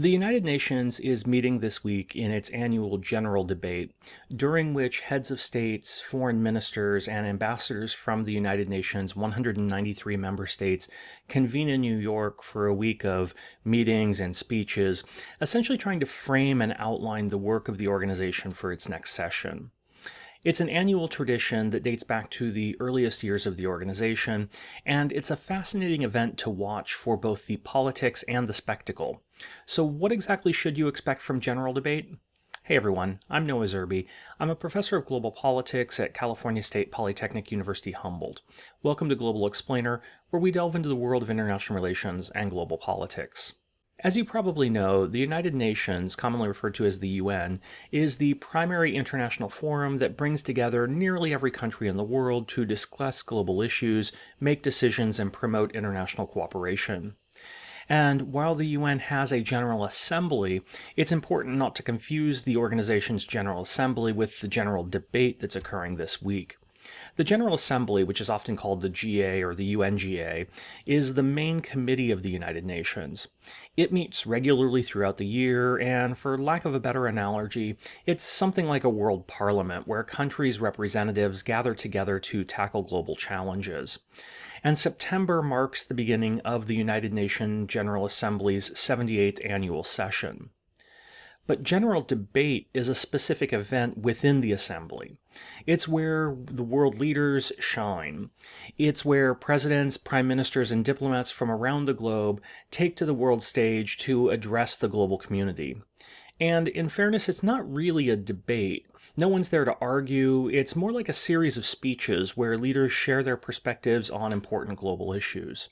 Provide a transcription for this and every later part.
The United Nations is meeting this week in its annual general debate, during which heads of states, foreign ministers, and ambassadors from the United Nations 193 member states convene in New York for a week of meetings and speeches, essentially trying to frame and outline the work of the organization for its next session. It's an annual tradition that dates back to the earliest years of the organization, and it's a fascinating event to watch for both the politics and the spectacle. So what exactly should you expect from General Debate? Hey everyone, I'm Noah Zerbe. I'm a professor of global politics at California State Polytechnic University Humboldt. Welcome to Global Explainer, where we delve into the world of international relations and global politics. As you probably know, the United Nations, commonly referred to as the UN, is the primary international forum that brings together nearly every country in the world to discuss global issues, make decisions, and promote international cooperation. And while the UN has a General Assembly, it's important not to confuse the organization's General Assembly with the General Debate that's occurring this week. The General Assembly, which is often called the GA or the UNGA, is the main committee of the United Nations. It meets regularly throughout the year, and for lack of a better analogy, it's something like a world parliament where countries' representatives gather together to tackle global challenges. And September marks the beginning of the United Nations General Assembly's 78th annual session. But General Debate is a specific event within the Assembly. It's where the world leaders shine. It's where presidents, prime ministers, and diplomats from around the globe take to the world stage to address the global community. And in fairness, it's not really a debate. No one's there to argue. It's more like a series of speeches where leaders share their perspectives on important global issues.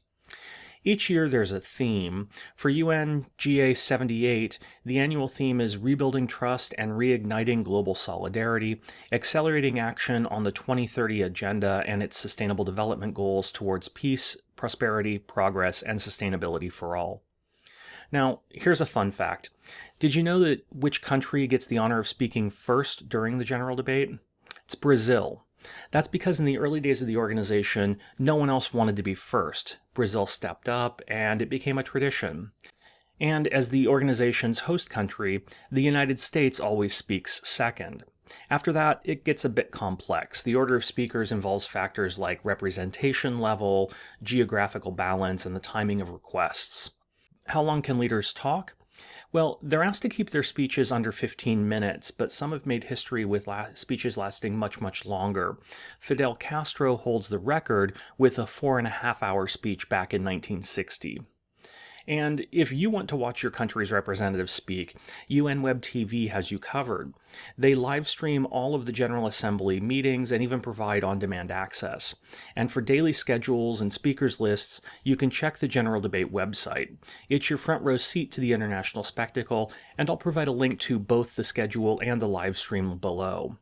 Each year there's a theme. For UNGA 78, the annual theme is Rebuilding Trust and Reigniting Global Solidarity, Accelerating Action on the 2030 Agenda and its Sustainable Development Goals towards Peace, Prosperity, Progress, and Sustainability for All. Now, here's a fun fact. Did you know that which country gets the honor of speaking first during the general debate? It's Brazil. That's because in the early days of the organization, no one else wanted to be first. Brazil stepped up, and it became a tradition. And as the organization's host country, the United States always speaks second. After that, it gets a bit complex. The order of speakers involves factors like representation level, geographical balance, and the timing of requests. How long can leaders talk? Well, they're asked to keep their speeches under 15 minutes, but some have made history with speeches lasting much longer. Fidel Castro holds the record with a 4.5-hour speech back in 1960. And if you want to watch your country's representatives speak, UN Web TV has you covered. They live stream all of the General Assembly meetings and even provide on-demand access. And for daily schedules and speakers lists, you can check the General Debate website. It's your front row seat to the international spectacle, and I'll provide a link to both the schedule and the live stream below.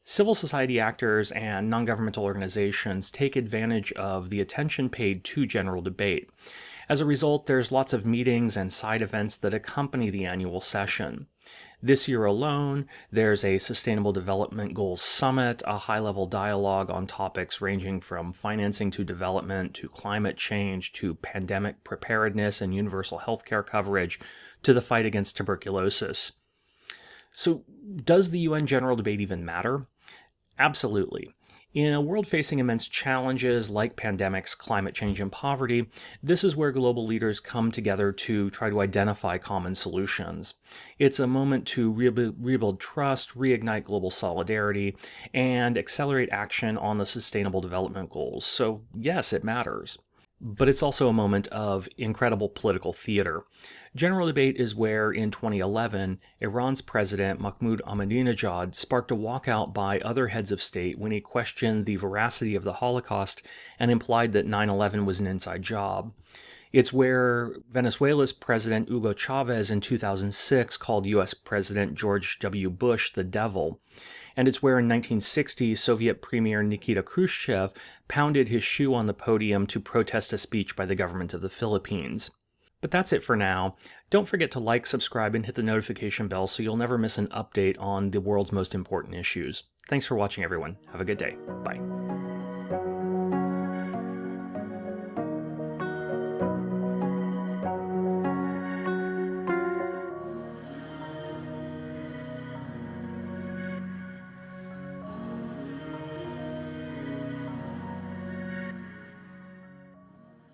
Civil society actors and non-governmental organizations take advantage of the attention paid to General Debate. As a result, there's lots of meetings and side events that accompany the annual session. This year alone, there's a Sustainable Development Goals Summit, a high-level dialogue on topics ranging from financing to development to climate change to pandemic preparedness and universal healthcare coverage to the fight against tuberculosis. So, does the UN General Debate even matter? Absolutely. In a world facing immense challenges like pandemics, climate change, and poverty, this is where global leaders come together to try to identify common solutions. It's a moment to rebuild trust, reignite global solidarity, and accelerate action on the Sustainable Development Goals. So yes, it matters. But it's also a moment of incredible political theater. General Debate is where, in 2011, Iran's president Mahmoud Ahmadinejad sparked a walkout by other heads of state when he questioned the veracity of the Holocaust and implied that 9/11 was an inside job. It's where Venezuela's President Hugo Chavez in 2006 called U.S. President George W. Bush the devil. And it's where in 1960, Soviet Premier Nikita Khrushchev pounded his shoe on the podium to protest a speech by the government of the Philippines. But that's it for now. Don't forget to like, subscribe, and hit the notification bell so you'll never miss an update on the world's most important issues. Thanks for watching, everyone. Have a good day. Bye.